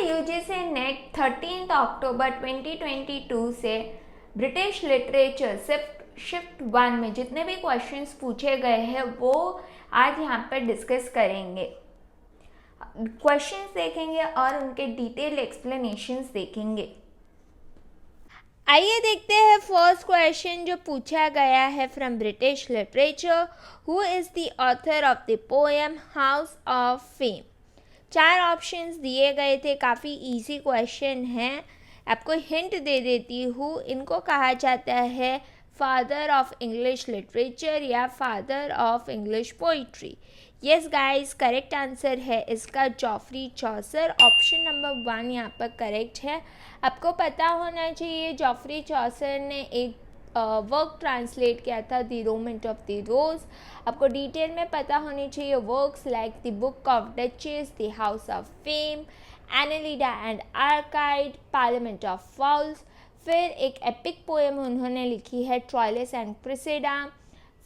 UGC net 13 October 2022 से British literature shift 1 में जितने भी क्वेश्चंस पूछे गए हैं वो आज यहाँ पर डिस्कस करेंगे। क्वेश्चंस देखेंगे और उनके डिटेल एक्सप्लेनेशंस देखेंगे। आइए देखते हैं फर्स्ट क्वेश्चन जो पूछा गया है from British literature. Who is the author of the poem house of fame. 4 options दिए गए थे, काफ़ी इजी क्वेश्चन है। आपको हिंट दे देती हूँ, इनको कहा जाता है फादर ऑफ इंग्लिश लिटरेचर या father of English poetry. Yes guys, correct answer है इसका जॉफ्री चॉसर। ऑप्शन नंबर 1 यहाँ पर करेक्ट है। आपको पता होना चाहिए जॉफ्री चॉसर ने एक वर्क ट्रांसलेट किया था the Romaunt of the Rose. आपको डिटेल में पता होनी चाहिए works like the Book of Duchess, the House of Fame, Anelida and Arcite, Parliament of Fowls. फिर एक एपिक पोएम उन्होंने लिखी है ट्रोइलस एंड क्रिसेडा।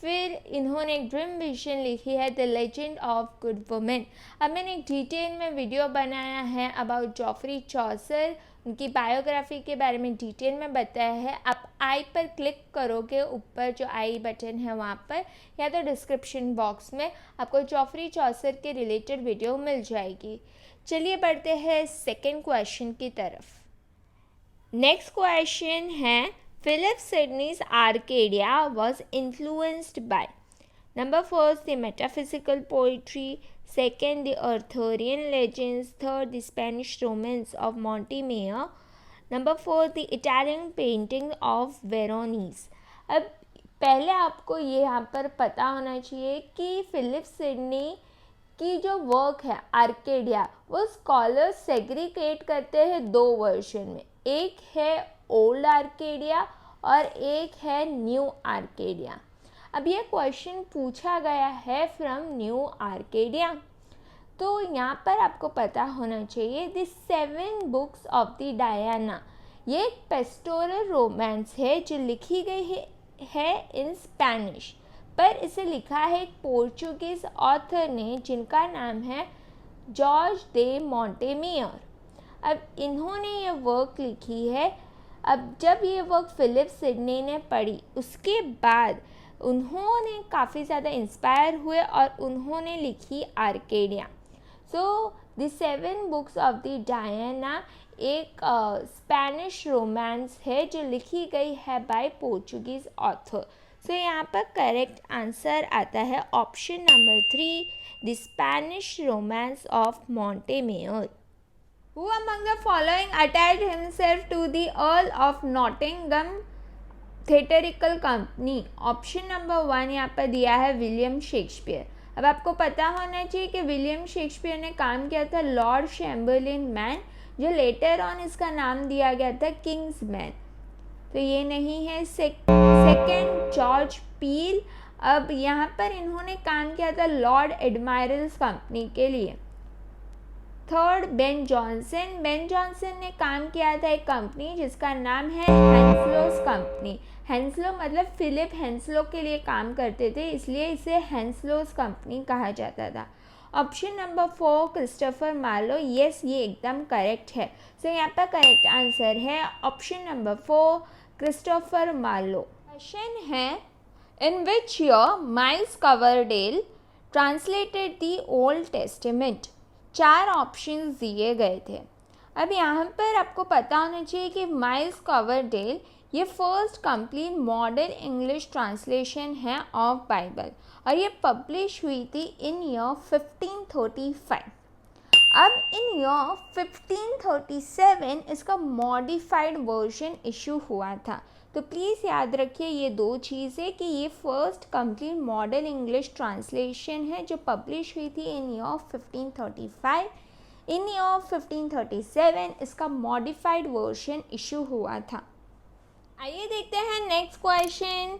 फिर इन्होंने एक ड्रीम विजन लिखी है the legend of good women. अब मैंने एक डिटेल में वीडियो बनाया है अबाउट जॉफ्री चॉसर, उनकी बायोग्राफी के बारे में डिटेल में बताया है। आप आई पर क्लिक करोगे, ऊपर जो आई बटन है वहाँ पर, या तो डिस्क्रिप्शन बॉक्स में आपको जॉफ्री चॉसर के रिलेटेड वीडियो मिल जाएगी। चलिए बढ़ते हैं सेकेंड क्वेश्चन की तरफ। नेक्स्ट क्वेश्चन है Philip Sidney's Arcadia was influenced by number 1 the metaphysical poetry, 2 the Arthurian legends, 3 the Spanish romance of Montemayor, number 4 the Italian painting of Veronese। अब पहले आपको ये यहाँ पर पता होना चाहिए कि फिलिप सिडनी की जो वर्क है आर्केडिया, वो स्कॉलर्स सेग्रीगेट करते हैं 2 वर्जन में। एक है ओल्ड आर्केडिया और एक है न्यू आर्केडिया। अब ये क्वेश्चन पूछा गया है फ्रॉम न्यू आर्केडिया, तो यहाँ पर आपको पता होना चाहिए the 7 books of the Diana. ये एक पेस्टोरल रोमांस है जो लिखी गई है इन स्पेनिश, पर इसे लिखा है एक पोर्चुगीज ऑथर ने जिनका नाम है जॉर्ज दे मॉन्टेमियर। अब इन्होंने ये वर्क लिखी है। अब जब ये वर्क फिलिप सिडनी ने पढ़ी उसके बाद उन्होंने काफ़ी ज़्यादा इंस्पायर हुए और उन्होंने लिखी Arcadia. So the 7 books of the Diana एक स्पेनिश रोमांस है जो लिखी गई है बाय पोर्चुगीज ऑथर। सो यहाँ पर करेक्ट आंसर आता है option number 3 the Spanish romance of Montemayor. Who among the following attached himself to the Earl of Nottingham theatrical company? Option number 1 यहाँ पर दिया है विलियम शेक्सपियर। अब आपको पता होना चाहिए कि विलियम शेक्सपियर ने काम किया था लॉर्ड चैम्बरलिन मैन, जो लेटर ऑन इसका नाम दिया गया था किंग्स मैन, तो ये नहीं है। Second George Peele. अब यहाँ पर इन्होंने काम किया था लॉर्ड एडमायरल्स कंपनी के लिए। Third Ben Jonson. Ben Jonson ने काम किया था एक कंपनी जिसका नाम है हेंसलोस कंपनी। हेंसलो मतलब फिलिप हेंसलो के लिए काम करते थे, इसलिए इसे हेंसलोस कंपनी कहा जाता था। Option number 4 Christopher Marlowe. Yes, ये एकदम करेक्ट है। सो यहाँ पर करेक्ट आंसर है option number 4 Christopher Marlowe. Question है in which year Miles Coverdale translated the Old Testament. 4 options दिए गए थे। अब यहाँ पर आपको पता होना चाहिए कि माइल्स कवरडेल ये first complete modern English translation है ऑफ बाइबल और ये पब्लिश हुई थी इन ईयर 1535। अब इन ईयर 1537 इसका मॉडिफाइड वर्जन इशू हुआ था। तो प्लीज़ याद रखिए ये 2 चीज़ें कि ये first complete modern English translation है जो पब्लिश हुई थी इन ईयर 1535। इन ईयर 1537 इसका मॉडिफाइड वर्जन इशू हुआ था। आइए देखते हैं next question.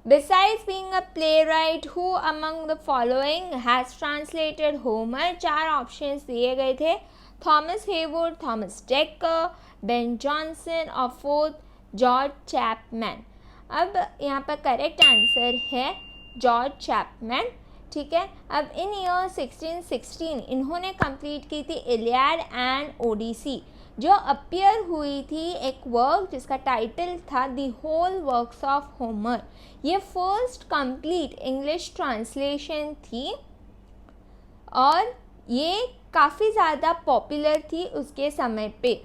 Besides being a playwright, who among the following has translated Homer? 4 options दिए गए थे। Thomas Heywood, Thomas decker, Ben Jonson और 4th जॉर्ज चैपमैन। अब यहाँ पर करेक्ट आंसर है जॉर्ज चैपमैन। ठीक है, अब इन ईयर 1616 इन्होंने कंप्लीट की थी इलियाड एंड ओडिसी, जो अपीयर हुई थी एक वर्क जिसका टाइटल था the whole works of Homer. ये फर्स्ट कंप्लीट इंग्लिश ट्रांसलेशन थी और ये काफ़ी ज़्यादा पॉपुलर थी उसके समय पे।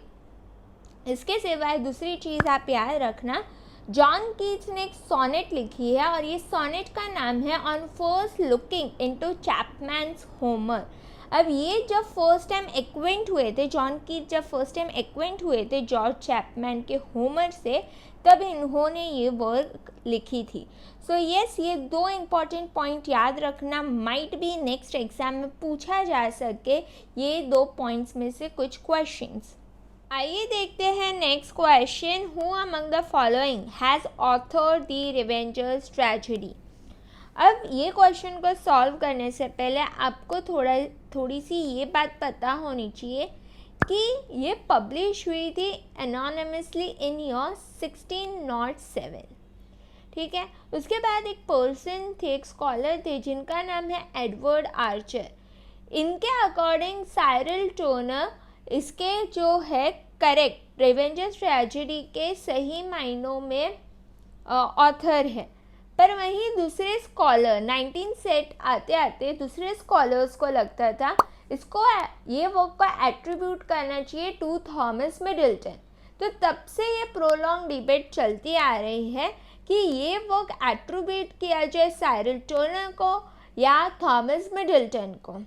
इसके सिवाय दूसरी चीज़ आप याद रखना, जॉन कीट्स ने एक सोनेट लिखी है और ये सोनेट का नाम है On First Looking into Chapman's Homer. अब ये जब फर्स्ट टाइम एक्वेंट हुए थे, जॉन कीट्स जब फर्स्ट टाइम एक्वेंट हुए थे जॉर्ज चैपमैन के होमर से, तब इन्होंने ये वर्क लिखी थी। सो यस, ये दो इम्पॉर्टेंट पॉइंट याद रखना, माइट भी नेक्स्ट एग्जाम में पूछा जा सके ये दो पॉइंट्स में से कुछ क्वेश्चंस। आइए देखते हैं next question, who among the following has author the Revengers tragedy. अब ये क्वेश्चन को सॉल्व करने से पहले आपको थोड़ी सी ये बात पता होनी चाहिए कि ये पब्लिश हुई थी एनोनिमसली इन ईयर 1607। ठीक है, उसके बाद एक पर्सन थे, एक स्कॉलर थे जिनका नाम है एडवर्ड आर्चर। इनके अकॉर्डिंग साइरल टोनर इसके जो है करेक्ट रिवेंजर्स ट्रेजेडी के सही मायनों में ऑथर है। पर वहीं दूसरे स्कॉलर 19 सेट आते आते दूसरे स्कॉलर्स को लगता था इसको ये वर्क को एट्रीब्यूट करना चाहिए टू थॉमस मिडल्टन। तो तब से ये प्रोलॉन्ग डिबेट चलती आ रही है कि ये वर्क एट्रीब्यूट किया जाए साइरल टोनर को या थॉमस मिडल्टन को।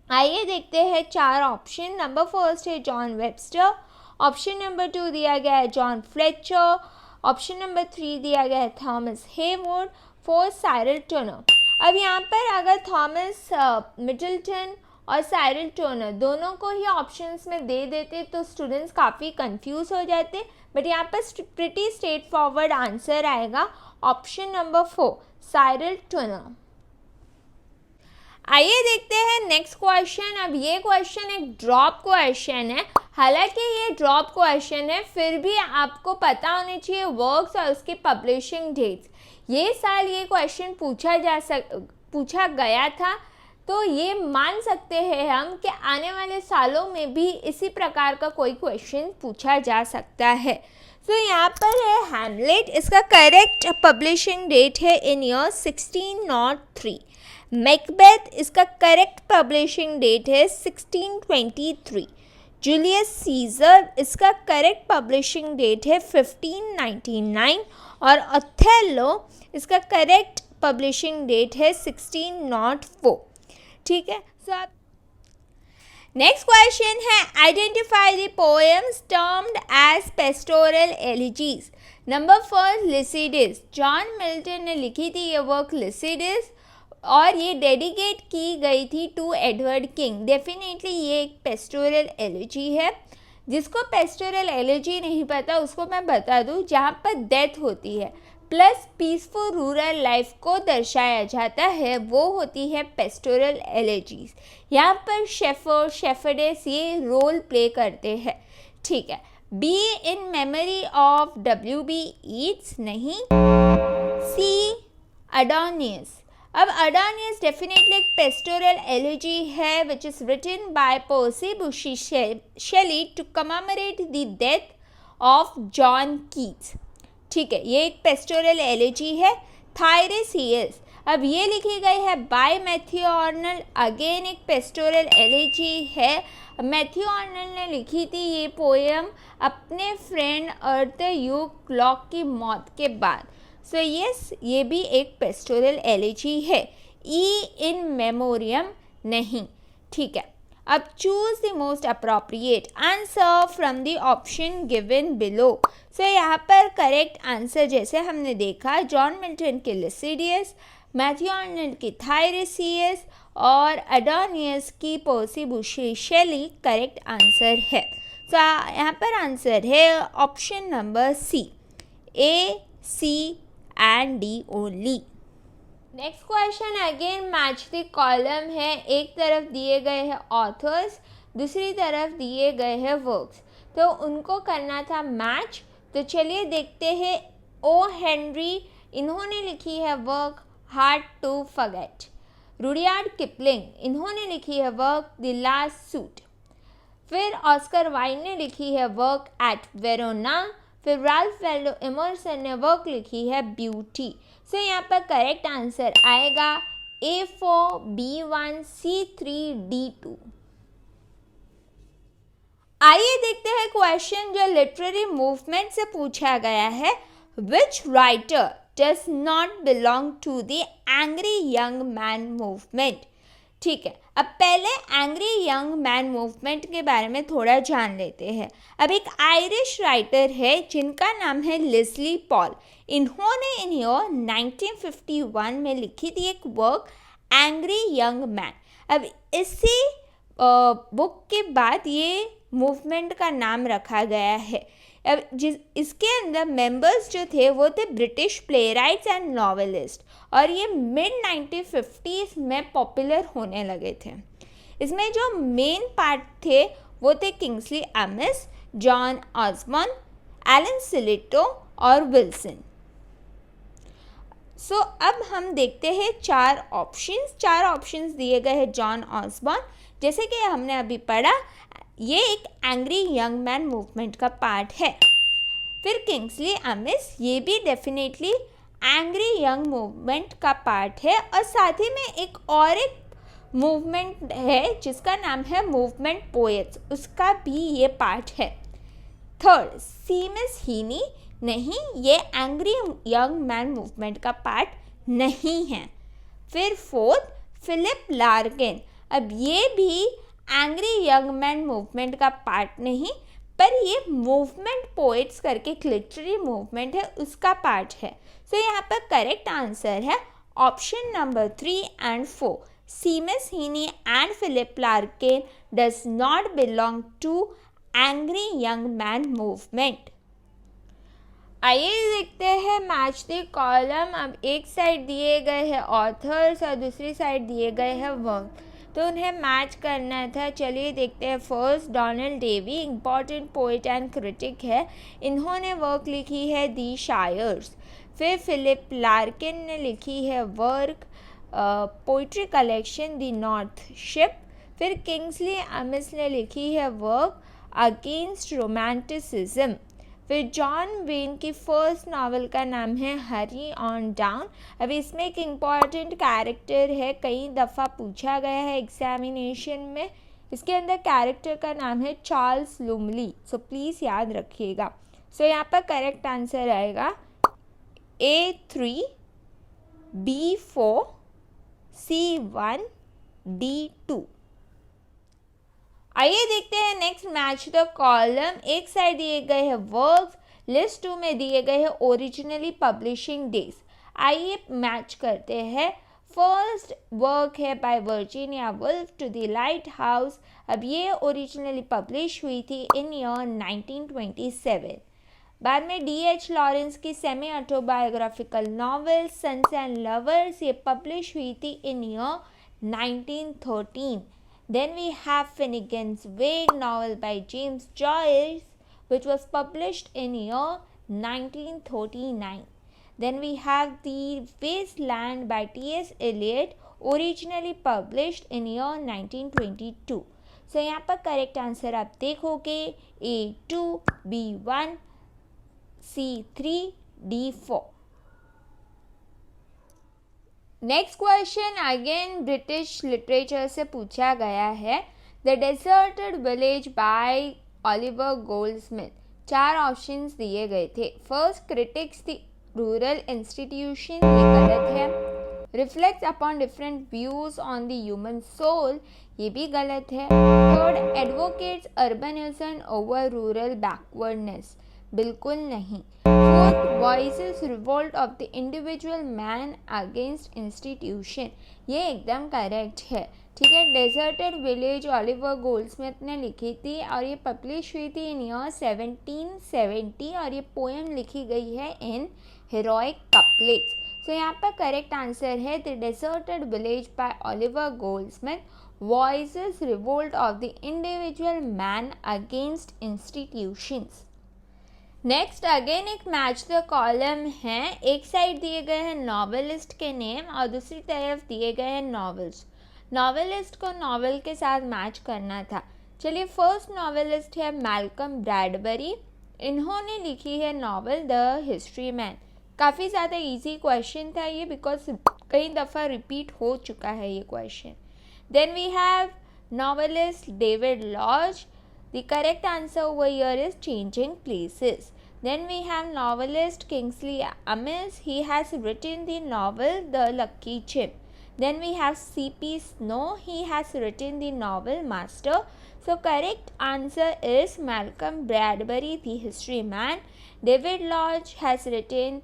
आइए देखते हैं चार ऑप्शन। नंबर फर्स्ट है जॉन वेबस्टर, ऑप्शन नंबर 2 दिया गया है जॉन फ्लेचर, ऑप्शन नंबर 3 दिया गया है थॉमस हेवुड, 4 साइरल टोनर। अब यहाँ पर अगर थॉमस मिडल्टन और साइरल टोनर दोनों को ही ऑप्शंस में दे देते तो स्टूडेंट्स काफ़ी कंफ्यूज हो जाते, बट यहाँ पर प्रिटी स्ट्रेट फॉरवर्ड आंसर आएगा ऑप्शन नंबर 4 साइरल टोनर। आइए देखते हैं नेक्स्ट क्वेश्चन। अब ये क्वेश्चन एक ड्रॉप क्वेश्चन है, हालांकि ये ड्रॉप क्वेश्चन है फिर भी आपको पता होने चाहिए वर्क्स और उसके पब्लिशिंग डेट्स। ये साल ये क्वेश्चन पूछा गया था, तो ये मान सकते हैं हम कि आने वाले सालों में भी इसी प्रकार का कोई क्वेश्चन पूछा जा सकता है। तो यहाँ पर है हैमलेट, इसका करेक्ट पब्लिशिंग डेट है इन ईयर 1603। मैकबेथ, इसका करेक्ट पब्लिशिंग डेट है 1623। जूलियस सीजर, इसका करेक्ट पब्लिशिंग डेट है 1599 और ओथेलो, इसका करेक्ट पब्लिशिंग डेट है 1604। ठीक है, सो आप नेक्स्ट क्वेश्चन है identify the poems termed as pastoral elegies. Number first Lycidas, John Milton ने लिखी थी ये वर्क लिसिडिस और ये डेडिकेट की गई थी टू एडवर्ड किंग। डेफिनेटली ये एक पेस्टोरल एलिजी है। जिसको पेस्टोरल एलिजी नहीं पता उसको मैं बता दूँ, जहाँ पर डेथ होती है प्लस पीसफुल रूरल लाइफ को दर्शाया जाता है वो होती है पेस्टोरल एलिजीज। यहाँ पर शेफर्ड शेफर्डेस ये रोल प्ले करते हैं। ठीक है, B in memory of WB Yeats नहीं, सी अडोनियस। अब अडोनियस डेफिनेटली एक पेस्टोरल एलिजी है which is written by Percy Bysshe Shelley to commemorate the death of John Keats. ठीक है, ये एक पेस्टोरल एलिजी है। थायरेसियस, अब ये लिखी गई है बाय मैथ्यू आर्नल्ड, अगेन एक पेस्टोरल एलिजी है। मैथ्यू आर्नल्ड ने लिखी थी ये पोएम अपने फ्रेंड अर्थर क्लॉक की मौत के बाद। सो यस, ये भी एक पेस्टोरल एलिजी है। ई इन मेमोरियम नहीं। ठीक है, अब choose the most appropriate answer from the option given below. So यहाँ पर करेक्ट आंसर जैसे हमने देखा जॉन मिल्टन के लिसिडियस, मैथ्यू आर्नल्ड की थायरेसियस और अडोनियस की पर्सी बुशी शेली करेक्ट आंसर है। सो यहाँ पर आंसर है option number C, A, C and D only। Next question again match the column है। एक तरफ दिए गए हैं ऑथर्स, दूसरी तरफ दिए गए हैं वर्क्स, तो उनको करना था मैच। तो चलिए देखते हैं। ओ हेनरी, इन्होंने लिखी है work hard to forget. Rudyard Kipling, इन्होंने लिखी है वर्क द लास्ट सूट। फिर ऑस्कर वाइल्ड ने लिखी है वर्क एट वेरोना। फिर राल्फ वाल्डो एमर्सन ने वर्क लिखी है ब्यूटी। सो यहाँ पर करेक्ट आंसर आएगा A4, B1, C3, D2। आइए देखते हैं क्वेश्चन जो लिटरेरी मूवमेंट से पूछा गया है। Which writer does not belong to the Angry Young Man movement. ठीक है, अब पहले एंग्री यंग मैन मूवमेंट के बारे में थोड़ा जान लेते हैं। अब एक आयरिश राइटर है जिनका नाम है लेस्ली पॉल। इन्होंने इन ईयर 1951 में लिखी थी एक वर्क एंग्री यंग मैन। अब इसी बुक के बाद ये मूवमेंट का नाम रखा गया है। अब इसके अंदर मेंबर्स जो थे वो थे ब्रिटिश प्लेराइट्स एंड नॉवेलिस्ट, और ये मिड 1950s में पॉपुलर होने लगे थे। इसमें जो मेन पार्ट थे वो थे Kingsley Amis, John Osborne, Alan Sillitoe और विल्सन। सो अब हम देखते हैं चार ऑप्शंस दिए गए हैं जॉन ऑसबॉर्न। जैसे कि हमने अभी पढ़ा, ये एक एंग्री यंग मैन मूवमेंट का पार्ट है। फिर किंग्सली एमिस, ये भी डेफिनेटली एंग्री यंग मूवमेंट का पार्ट है, और साथ ही में एक मूवमेंट है जिसका नाम है मूवमेंट पोएट्स, उसका भी ये पार्ट है। थर्ड, सीमस हीनी, नहीं, ये एंग्री यंग मैन मूवमेंट का पार्ट नहीं है। फिर फोर्थ, फिलिप लार्किन, अब ये भी एंग्री यंग मैन मूवमेंट का पार्ट नहीं, पर ये मूवमेंट पोएट्स करके एक लिटरेरी मूवमेंट है, उसका पार्ट है। सो यहाँ पर करेक्ट आंसर है option number 3 and 4। Seamus Heaney and Philip Larkin does not belong to Angry Young Man movement. आइए देखते हैं मैच द कॉलम। अब एक साइड दिए गए हैं ऑथर्स और दूसरी साइड दिए गए हैं वर्क, तो उन्हें मैच करना था। चलिए देखते हैं। First, Donald Davie, important poet and critic है। इन्होंने वर्क लिखी है दी शायर्स। फिर फिलिप लार्किन ने लिखी है work poetry collection the north ship. फिर किंग्सली एमिस ने लिखी है वर्क अगेंस्ट रोमांटिसिज्म। फिर जॉन वेन की फर्स्ट नावल का नाम है हरी ऑन डाउन। अब इसमें एक इम्पॉर्टेंट कैरेक्टर है, कई दफ़ा पूछा गया है एग्जामिनेशन में। इसके अंदर कैरेक्टर का नाम है चार्ल्स लुमली, सो प्लीज़ याद रखिएगा। सो यहाँ पर करेक्ट आंसर आएगा A3, B4, C1, D2। आइए देखते हैं नेक्स्ट मैच द कॉलम। एक साइड दिए गए हैं वर्क्स, लिस्ट 2 में दिए गए हैं ओरिजिनली पब्लिशिंग डेज। आइए मैच करते हैं। फर्स्ट वर्क है by Virginia Woolf to the light house. अब ये ओरिजिनली पब्लिश हुई थी इन ईयर 1927। बाद में D.H. लॉरेंस की semi autobiographical novel sons and lovers, ये पब्लिश हुई थी in year 1913। Then we have Finnegan's Wake novel by James Joyce, which was published in year 1939. Then we have The Wasteland by T.S. Eliot, originally published in year 1922. So यहाँ पर correct answer आप देखोगे A2, B1, C3, D4। Next question again British literature से पूछा गया है। The deserted village by Oliver Goldsmith. 4 options दिए गए थे। First, critics the rural institution, ये गलत है। Reflects upon different views on the human soul, ये भी गलत है। Third, advocates urbanism over rural backwardness, बिल्कुल नहीं। Fourth, voices revolt of the individual man against institution, ये एकदम करेक्ट है। ठीक है, डेजर्टेड विलेज ओलिवर गोल्डस्मिथ ने लिखी थी और ये पब्लिश हुई थी इन ईयर 1770 और ये पोएम लिखी गई है इन हेरोइक कपलेट्स। सो यहाँ पर करेक्ट आंसर है the deserted village by Oliver Goldsmith, voices revolt of the individual man against institutions. Next again एक मैच द कॉलम है, एक साइड दिए गए हैं नॉवेलिस्ट के नेम और दूसरी तरफ दिए गए हैं नॉवेल्स। नॉवेलिस्ट को नॉवेल के साथ मैच करना था। चलिए फर्स्ट नॉवेलिस्ट है मैल्कम ब्रैडबरी, इन्होंने लिखी है नॉवेल द हिस्ट्री मैन। काफ़ी ज़्यादा इजी क्वेश्चन था ये, बिकॉज कई दफ़ा रिपीट हो चुका है ये question. Then we have novelist David Lodge, the correct answer over here is changing places. Then we have novelist Kingsley Amis. He has written the novel The Lucky Chip. Then we have C.P. Snow. He has written the novel Master. So correct answer is Malcolm Bradbury, The History Man. David Lodge has written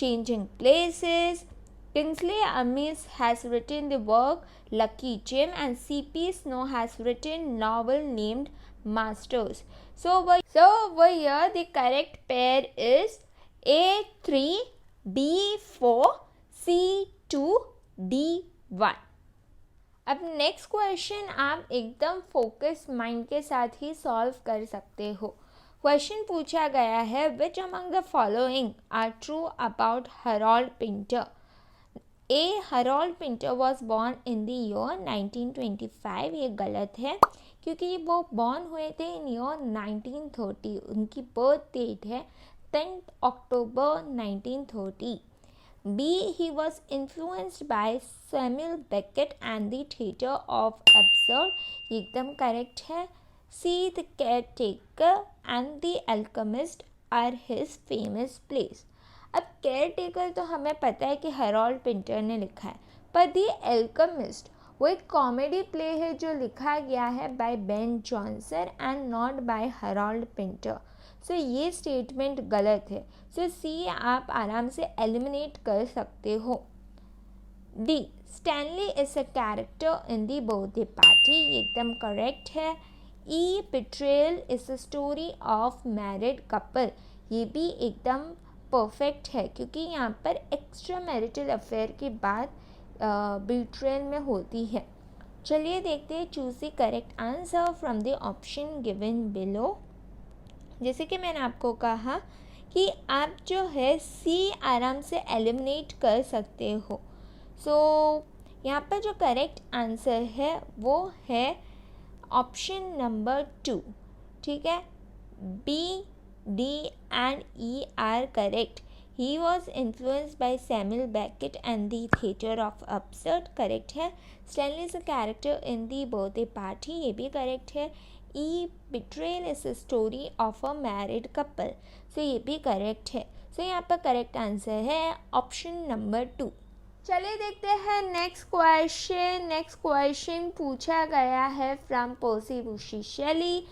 Changing Places. Kingsley Amis has written the work Lucky Jim, and C.P. Snow has written novel named Masters. So over here the correct pair is A3, B4, C2, D1. अब next question आप एकदम focus mind के साथ ही solve कर सकते हो। Question पूछा गया है, which among the following are true about Harold Pinter. A, Harold Pinter was born in the year 1925। ये गलत है क्योंकि वो बॉर्न हुए थे इन ईयर 1930। उनकी बर्थ डेट है 10 October 1930। B, he was influenced by Samuel Beckett and the Theatre of Absurd. ये एकदम करेक्ट है। C, the Caretaker and the Alchemist are his famous plays. अब केयर टेकर तो हमें पता है कि हरोल्ड पिंटर ने लिखा है, पर द अल्केमिस्ट वो एक कॉमेडी प्ले है जो लिखा गया है by Ben Jonson and not by Harold Pinter. So ये स्टेटमेंट गलत है। सो सी आप आराम से एलिमिनेट कर सकते हो। D, Stanley is a character in the Birthday Party. ये एकदम करेक्ट है। E, Betrayal is a story of married couple. ये भी एकदम परफेक्ट है क्योंकि यहाँ पर एक्स्ट्रा मैरिटल अफेयर की बात बिट्रेयल में होती है। चलिए देखते हैं choose the correct answer from the option given below. जैसे कि मैंने आपको कहा कि आप जो है सी आराम से एलिमिनेट कर सकते हो। सो यहाँ पर जो करेक्ट आंसर है वो है ऑप्शन नंबर 2। ठीक है, B, D and E are correct. He was influenced by Samuel Beckett and the theater of absurd. Correct है। Stanley is a character in the birthday party. ये भी correct है। E, betrayal is a story of a married couple. So ये भी correct है। So यहाँ पर correct answer है option number 2। चलिए देखते हैं नेक्स्ट क्वेश्चन। नेक्स्ट क्वेश्चन पूछा गया है from Percy Bysshe Shelley.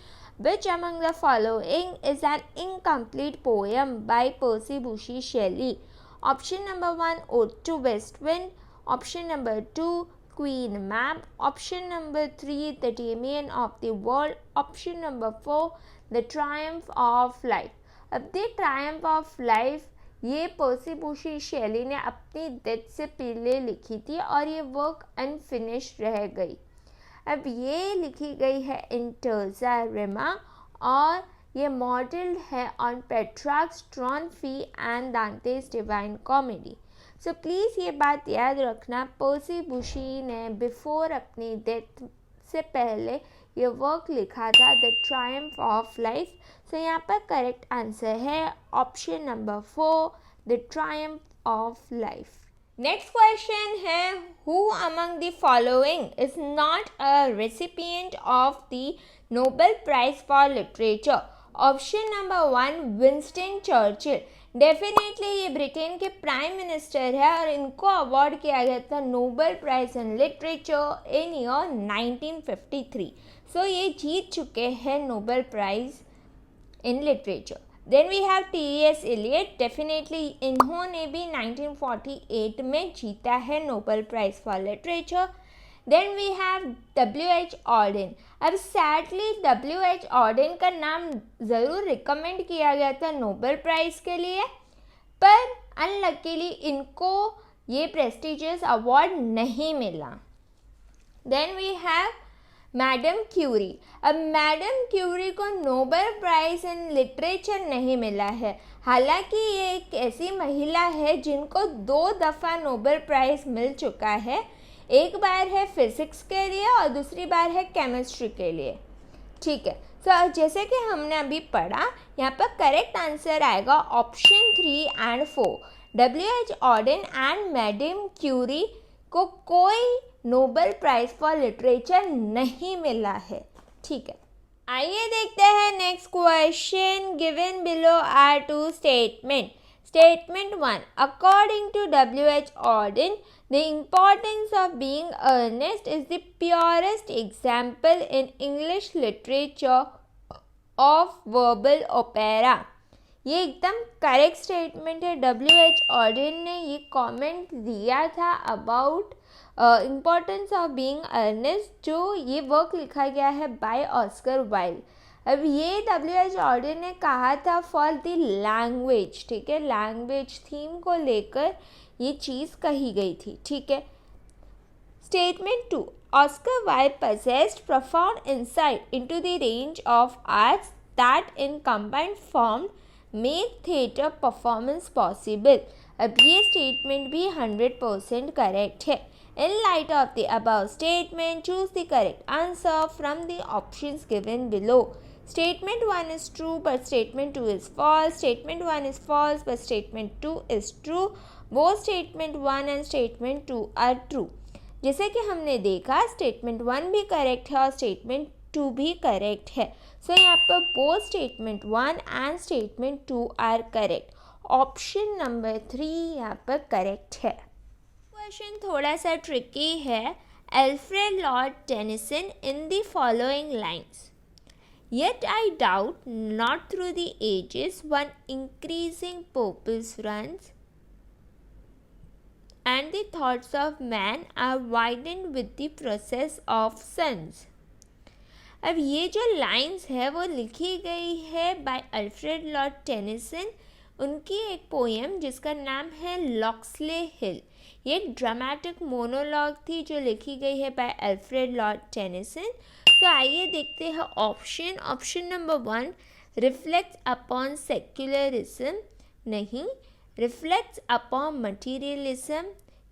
Which among the following is an incomplete poem by Percy Bysshe Shelley? Option number 1, Ode to West Wind. Option number 2, Queen Mab. Option number 3, The Damien of the World. Option number 4, The Triumph of Life. अब The Triumph of Life ये पर्सी Bysshe शेली ने अपनी death से पहले लिखी थी और ये वर्क अनफिनिश्ड रह गई। अब ये लिखी गई है इन टर्जा रिमा और ये मॉडल्ड है on Petrarch's Trionfi and Dante's Divine Comedy. So please ये बात याद रखना, पर्सी बुशी ने बिफोर अपनी डेथ से पहले ये वर्क लिखा था the Triumph of Life. So यहाँ पर करेक्ट आंसर है option number 4, the Triumph of Life. Next question है, who among the following is not a recipient of the Nobel prize for literature. Option number 1, Winston Churchill. Definitely ये Britain के prime minister है और इनको award किया गया था Nobel prize in literature in year 1953। So ये जीत चुके हैं Nobel prize in literature. Then we have T.S. Eliot। Definitely इन्होंने भी 1948 में जीता है Nobel prize for literature. Then we have W.H. Auden। अब सैडली W.H. Auden का नाम ज़रूर रिकमेंड किया गया था नोबेल प्राइज़ के लिए, पर अनलकीली इनको ये प्रेस्टिजियस अवार्ड नहीं मिला। Then we have madam Curie. अब मैडम क्यूरी को नोबेल प्राइज़ इन लिटरेचर नहीं मिला है, हालांकि ये एक ऐसी महिला है जिनको 2 दफ़ा नोबेल प्राइज़ मिल चुका है। एक बार है फिज़िक्स के लिए और दूसरी बार है केमिस्ट्री के लिए। ठीक है, तो जैसे कि हमने अभी पढ़ा, यहाँ पर करेक्ट आंसर आएगा option 3 and 4। W.H. Auden and madam Curie को कोई नोबेल प्राइज़ फॉर लिटरेचर नहीं मिला है। ठीक है, आइए देखते हैं next question. Given below are 2 statement. Statement 1. According to W.H. Auden, the importance of being earnest is the purest example in English literature of verbal opera. ये एकदम करेक्ट स्टेटमेंट है। W.H. ऑर्डन ने ये कमेंट दिया था about importance of being earnest, जो ये work लिखा गया है बाय ऑस्कर वाइल्ड। अब ये W.H. ऑर्डन ने कहा था फॉर द लैंग्वेज। ठीक है, लैंग्वेज थीम को लेकर ये चीज़ कही गई थी। ठीक है, statement 2. Oscar Wilde possessed profound insight into the range of arts that in combined form made theatre performance possible. अब ये स्टेटमेंट भी 100% करेक्ट है। In light of the above statement, choose the correct answer from the options given below. Statement 1 is true but statement 2 is false. Statement 1 is false but statement 2 is true. Both statement 1 and statement 2 are true. जैसे कि हमने देखा statement 1 भी correct है और statement 2 भी correct है। So यहाँ पर both statement 1 and statement 2 are correct. Option number 3 यहाँ पर करेक्ट है। क्वेश्चन थोड़ा सा ट्रिकी है। Alfred Lord Tennyson in the following lines, Yet I doubt not through the ages one increasing purpose runs, and the thoughts of man are widened with the process of suns. अब ये जो lines है वो लिखी गई है bye Alfred Lord Tennyson. उनकी एक पोएम जिसका नाम है लॉक्सले हिल। ये एक ड्रामेटिक मोनोलॉग थी जो लिखी गई है बाय अल्फ्रेड लॉर्ड टेनिसन। तो आइए देखते हैं option number 1, reflects upon secularism, नहीं। रिफ्लेक्ट्स अपॉन मटीरियलिज्म,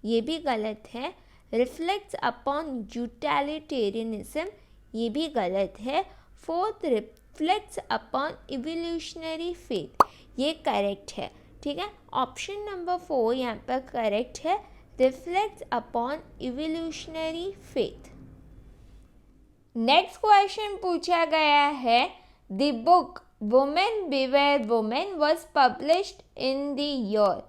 ये भी गलत है। रिफ्लेक्ट्स अपॉन यूटिलिटेरियनिज्म, ये भी गलत है। 4th, reflects upon evolutionary faith, ये करेक्ट है। ठीक है, ऑप्शन नंबर 4 यहाँ पर करेक्ट है, reflects upon evolutionary faith. Next question पूछा गया है, the book women beware women was published in the year.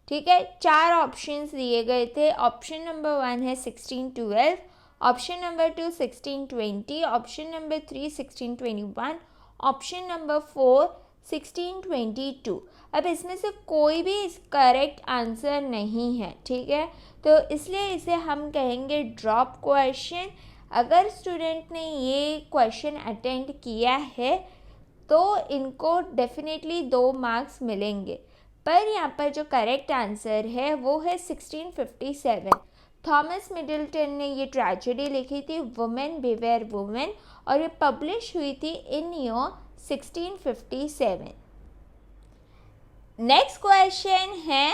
ठीक है, 4 ऑप्शंस दिए गए थे। ऑप्शन नंबर 1 है 1612, option number 2 1620, option number 3 1621, option number 4 1622। अब इसमें से कोई भी करेक्ट आंसर नहीं है। ठीक है, तो इसलिए इसे हम कहेंगे ड्रॉप क्वेश्चन। अगर स्टूडेंट ने ये क्वेश्चन अटेंड किया है तो इनको डेफिनेटली 2 मार्क्स मिलेंगे, पर यहाँ पर जो करेक्ट आंसर है वो है 1657। थॉमस मिडल्टन ने ये ट्रेजेडी लिखी थी वुमेन बिवेयर वुमेन, और ये पब्लिश हुई थी इन ईयर 1657। नेक्स्ट क्वेश्चन है,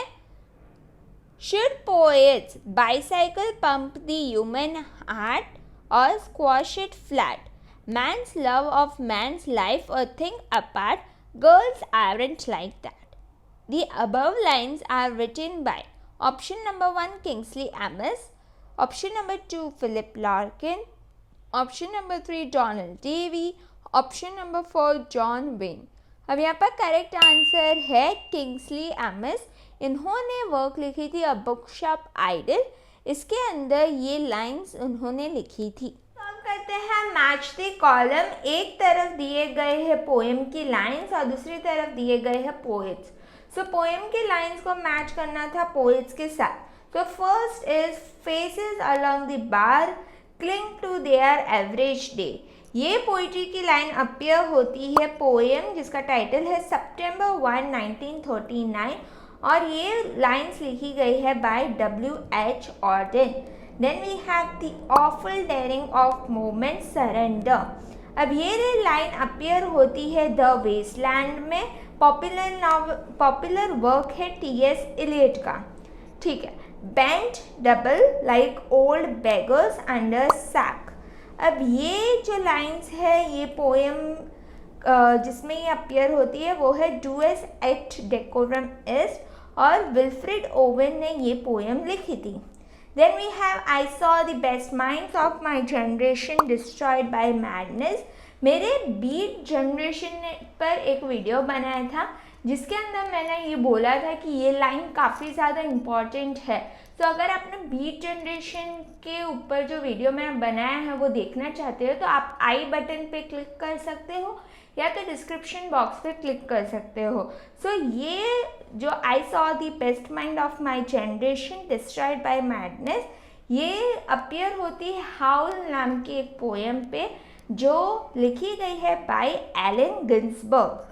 should poets bicycle pump the human heart or squash it flat? Man's love of man's life a thing apart, girls aren't like that. The above lines are written by option number 1 Kingsley Amis, option number 2 Philip Larkin, option number 3 Donald Davy, option number 4 John Wayne. अब यहाँ पर correct answer है Kingsley amiss. इन्होंने work लिखी थी a book shop idol, इसके अंदर ये लाइंस उन्होंने लिखी थी। सॉल्व करते हैं मैच द कॉलम। एक तरफ दिए गए हैं पोएम की लाइंस और दूसरी तरफ दिए गए हैं पोएट्स। सो पोएम की लाइंस को मैच करना था पोएट्स के साथ। तो first is faces along the bar cling to their average day. ये पोइट्री की लाइन अपीयर होती है पोएम जिसका टाइटल है सितंबर 1 1939, और ये लाइंस लिखी गई है by W.H. Auden. Then we have the awful daring of moment surrender. अब ये लाइन अपीयर होती है द वेस्टलैंड में, पॉपुलर वर्क है टी.एस. इलियट का, ठीक है। Bent double like old beggars under sack. अब ये जो लाइन्स है ये पोएम जिसमें ये अपीयर होती है वो है डुएस एट डेकोरम ईस्ट और विल्फ्रिड ओवन ने ये पोएम लिखी थी। Then we have I saw the best minds of my generation destroyed by madness। मेरे बीट जनरेशन ने पर एक वीडियो बनाया था जिसके अंदर मैंने ये बोला था कि ये लाइन काफ़ी ज़्यादा इम्पॉर्टेंट है। तो अगर आपने बीट जनरेशन के ऊपर जो वीडियो मैंने बनाया है वो देखना चाहते हो तो आप आई बटन पे क्लिक कर सकते हो या तो डिस्क्रिप्शन बॉक्स पे क्लिक कर सकते हो। सो ये जो I saw the best mind of my generation destroyed by madness, ये अपीयर होती है हाउल नाम की एक पोएम पे जो लिखी गई है बाय एलन गिन्सबर्ग।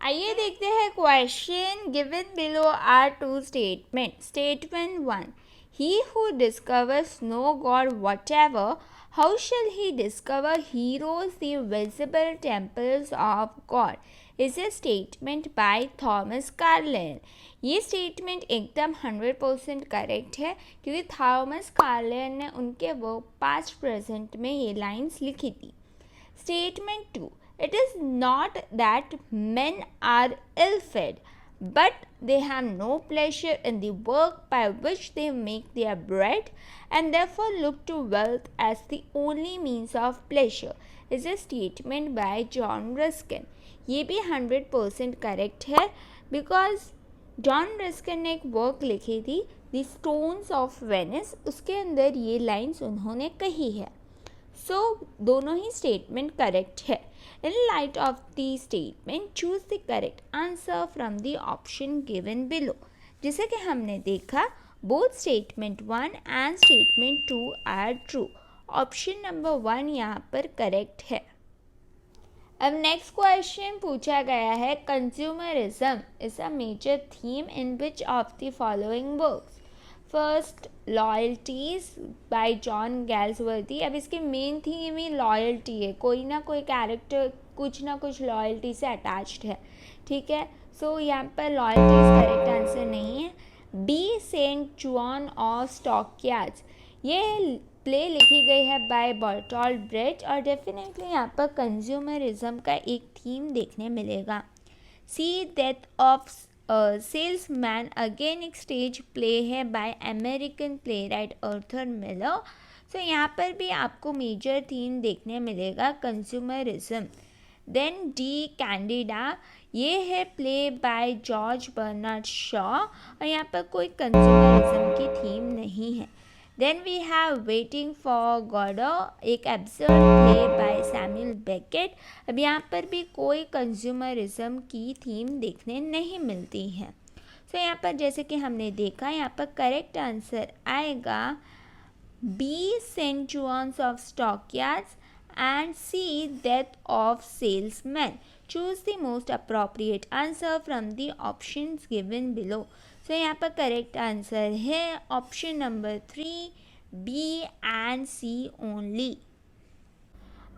आइए देखते हैं question given below are two statement. Statement 1, he who discovers no God whatever, how shall he discover heroes the visible temples of God? is a statement by Thomas Carlyle. ये statement एकदम 100% correct है क्योंकि Thomas Carlyle ने उनके work past present में ये lines लिखी थी। Statement 2, it is not that men are ill-fed, but they have no pleasure in the work by which they make their bread and therefore look to wealth as the only means of pleasure, is a statement by John Ruskin। ये भी 100% correct है because John Ruskin ने एक work लिखी थी the stones of Venice, उसके अंदर ये लाइन्स उन्होंने कही है। सो दोनों ही स्टेटमेंट करेक्ट है। In light of the statement choose the correct answer from the option given below. जैसे कि हमने देखा both statement 1 and statement 2 are true. Option number 1 यहाँ पर करेक्ट है। अब नेक्स्ट क्वेश्चन पूछा गया है consumerism is a major theme in which of the following works. First Loyalties by John Galsworthy. अब इसकी मेन थीम ही लॉयल्टी है, कोई ना कोई कैरेक्टर कुछ ना कुछ लॉयल्टी से अटैच्ड है, ठीक है। सो यहाँ पर लॉयल्टी करेक्ट आंसर नहीं है। B Saint Joan of Stockyards, ये प्ले लिखी गई है बाय बर्टोल्ट ब्रेट और डेफिनेटली यहाँ पर कंज्यूमरिज्म का एक थीम देखने मिलेगा। C Death of Salesman again एक स्टेज प्ले है by American playwright Arthur Miller. So यहाँ पर भी आपको मेजर थीम देखने मिलेगा कंज्यूमरिज्म। देन डी कैंडिडा, ये है play by George Bernard Shaw और यहाँ पर कोई कंज्यूमरिज्म की थीम नहीं है। Then we have Waiting for Godot, एक absurd play by Samuel Beckett. अब यहाँ पर भी कोई कंज्यूमरिज्म की थीम देखने नहीं मिलती है। सो यहाँ पर जैसे कि हमने देखा यहाँ पर करेक्ट आंसर आएगा B Saint John's of Stockyards and C death of salesman। Choose the most appropriate answer from the options given below। So यहाँ पर करेक्ट आंसर है option number 3 B and C only।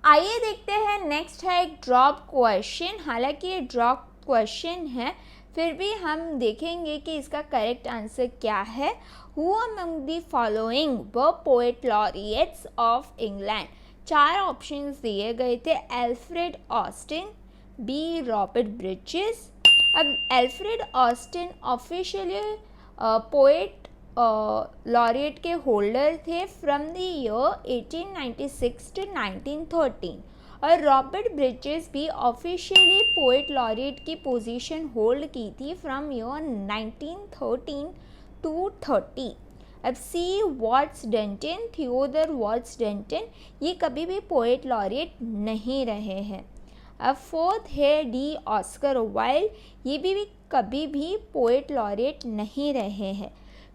आइए देखते हैं next है एक drop question. हालांकि ये ड्रॉप क्वेश्चन है फिर भी हम देखेंगे कि इसका करेक्ट आंसर क्या है। Who among the following were poet laureates of England? 4 options दिए गए थे। Alfred Austin, B Robert Bridges. अब Alfred Austin officially poet laureate के होल्डर थे फ्रॉम द ईयर 1896 टू 1913 और रॉबर्ट ब्रिजेस भी ऑफिशियली पोएट लॉरिएट की पोजीशन होल्ड की थी फ्रॉम ईयर 1913 टू 30। अब C Watts Denton, Theodore Watts Denton, ये कभी भी पोएट लॉरिएट नहीं रहे हैं। अब फोर्थ है डी ऑस्कर वाइल्ड, ये भी कभी भी पोएट लॉरिएट नहीं रहे हैं।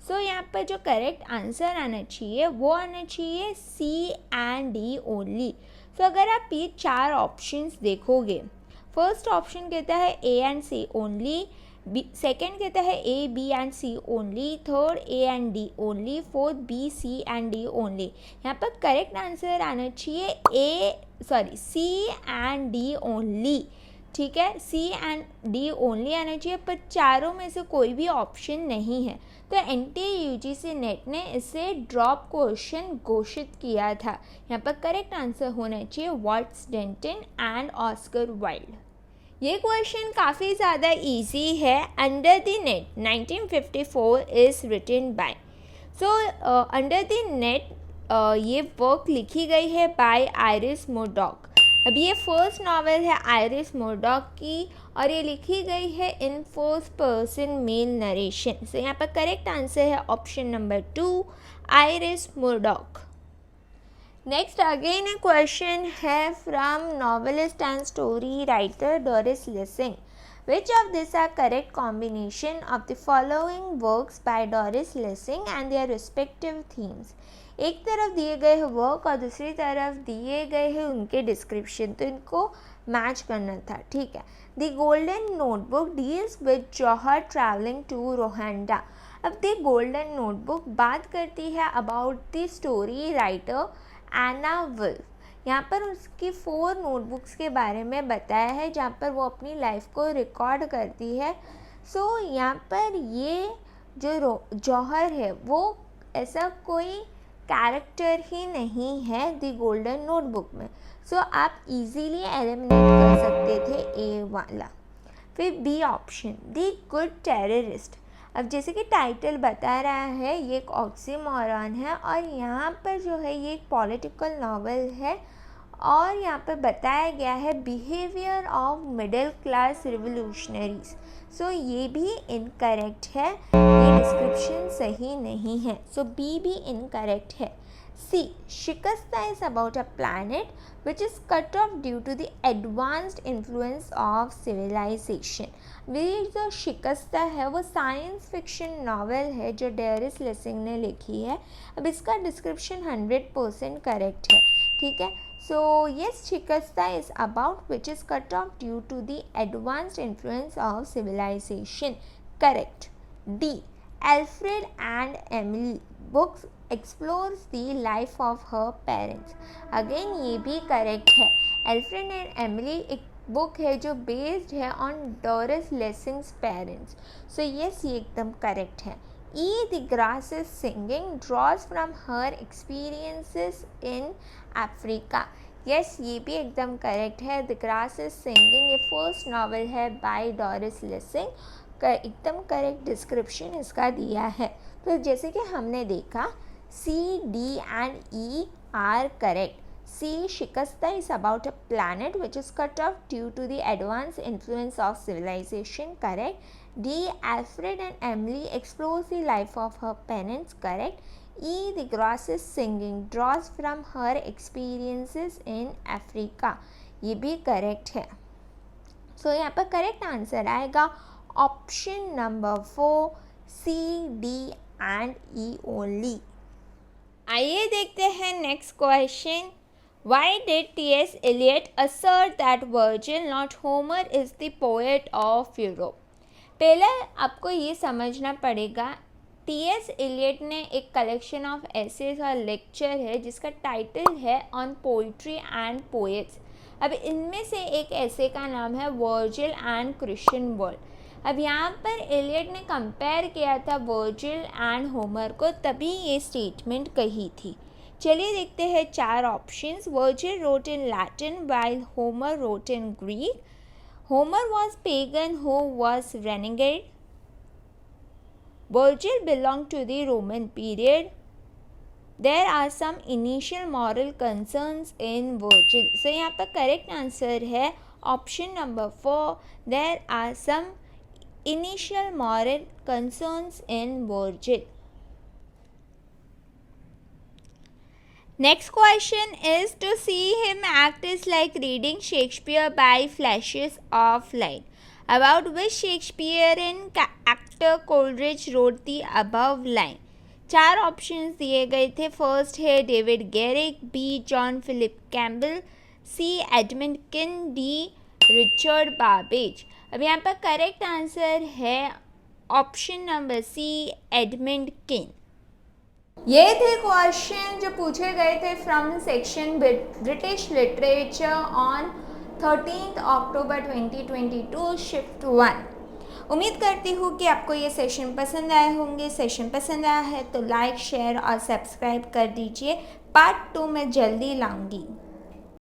सो यहाँ पर जो करेक्ट आंसर आना चाहिए वो आना चाहिए सी एंड डी ओनली। सो अगर आप ये 4 ऑप्शंस देखोगे, फर्स्ट ऑप्शन कहता है A and C only, second कहता है A, B and C only, third A and D only, fourth B, C and D only. यहाँ पर करेक्ट आंसर आना चाहिए C एंड D ओनली, ठीक है, C एंड D ओनली आना चाहिए, पर चारों में से कोई भी ऑप्शन नहीं है। तो NTUGC नेट ने इसे ड्रॉप क्वेश्चन घोषित किया था। यहाँ पर करेक्ट आंसर होना चाहिए Watts Denton and Oscar Wilde. ये क्वेश्चन काफ़ी ज़्यादा इजी है। Under the net 1954 is written by, so under the net ये वर्क लिखी गई है बाय आयरिस मुरडॉक। अब ये फर्स्ट नावल है आयरिस मुरडॉक की और ये लिखी गई है in first person male narration. So यहाँ पर करेक्ट आंसर है option number 2, Iris Murdoch. Next again a question है from novelist and story writer Doris Lessing. Which of these are correct combination of the following works by Doris Lessing and their respective themes? एक तरफ दिए गए हैं work और दूसरी तरफ दिए गए हैं उनके डिस्क्रिप्शन, तो इनको मैच करना था, ठीक है। The golden notebook deals with Johor travelling to Rohanda. अब द गोल्डन नोटबुक बात करती है about the story writer Anna Wulf. यहाँ पर उसकी 4 नोटबुक्स के बारे में बताया है जहाँ पर वो अपनी लाइफ को रिकॉर्ड करती है। सो यहाँ पर ये जो जौहर है वो ऐसा कोई कैरेक्टर ही नहीं है द गोल्डन नोटबुक में। सो आप इजीली एलिमिनेट कर सकते थे ए वाला। फिर B option the good terrorist. अब जैसे कि टाइटल बता रहा है ये एक ऑक्सीमोरॉन है और यहाँ पर जो है ये एक पॉलिटिकल नॉवेल है और यहाँ पर बताया गया है behaviour of middle class revolutionaries. So ये भी इनकरेक्ट है, ये डिस्क्रिप्शन सही नहीं है। सो बी भी इनकरेक्ट है। C Shikasta is about a planet which is cut off due to the advanced influence of civilization। ये जो शिकस्ता है वो साइंस फिक्शन नावल है जो डोरिस लेसिंग ने लिखी है। अब इसका डिस्क्रिप्शन 100% करेक्ट है, ठीक है। So yes, Shikasta is about which is cut off due to the advanced influence of civilization, correct. D Alfred and Emily books explores the life of her parents। Again ये भी correct है। Alfred and Emily एक book है जो based है on Doris Lessing's parents. So yes, ये एकदम correct है। E the grass is singing draws from her experiences in Africa. Yes, ये भी एकदम करेक्ट है। द ग्रास इज सिंगिंग ये फर्स्ट नावल है बाय डोरिस लेसिंग, एकदम करेक्ट डिस्क्रिप्शन इसका दिया है। तो जैसे कि हमने देखा C, D and E are correct। C शिकस्ता is about a planet which is cut off due to the advanced influence of civilization, correct। D Alfred and Emily explores the life of her parents, correct। E the grass is singing draws from her experiences in Africa, ये भी correct है। So यहाँ पर correct answer आएगा option number 4, C, D and E only. आइए देखते हैं next question. Why did T.S. Eliot assert that Virgil not Homer is the poet of Europe? पहले आपको ये समझना पड़ेगा T.S. Eliot ने एक कलेक्शन ऑफ एसेज और लेक्चर है जिसका टाइटल है ऑन पोइट्री एंड पोएट्स। अब इनमें से एक ऐसे का नाम है वर्जिल एंड क्रिश्चियन वर्ल्ड। अब यहाँ पर एलियट ने कंपेयर किया था वर्जिल एंड होमर को, तभी ये स्टेटमेंट कही थी। चलिए देखते हैं 4 options. Virgil wrote in Latin while Homer wrote in Greek. Homer was pagan who was renegade. Virgil belong to the Roman period. There are some initial moral concerns in Virgil. So यहाँ पर correct answer है option number 4, there are some initial moral concerns in Virgil। Next question is to see him act is like reading Shakespeare by flashes of light। About which Shakespearean actor Coleridge wrote the above line? 4 options दिए गए थे। First है David Garrick, B John Philip Kemble, C Edmund Kean, D Richard Babbage. अब यहाँ पर correct answer है option number C, Edmund Kean. ये थे क्वेश्चन जो पूछे गए थे from section British literature on 13 October 2022 shift 1। उम्मीद करती हूँ कि आपको ये सेशन पसंद आए होंगे। सेशन पसंद आया है तो लाइक, शेयर और सब्सक्राइब कर दीजिए। पार्ट 2 में जल्दी लाऊंगी।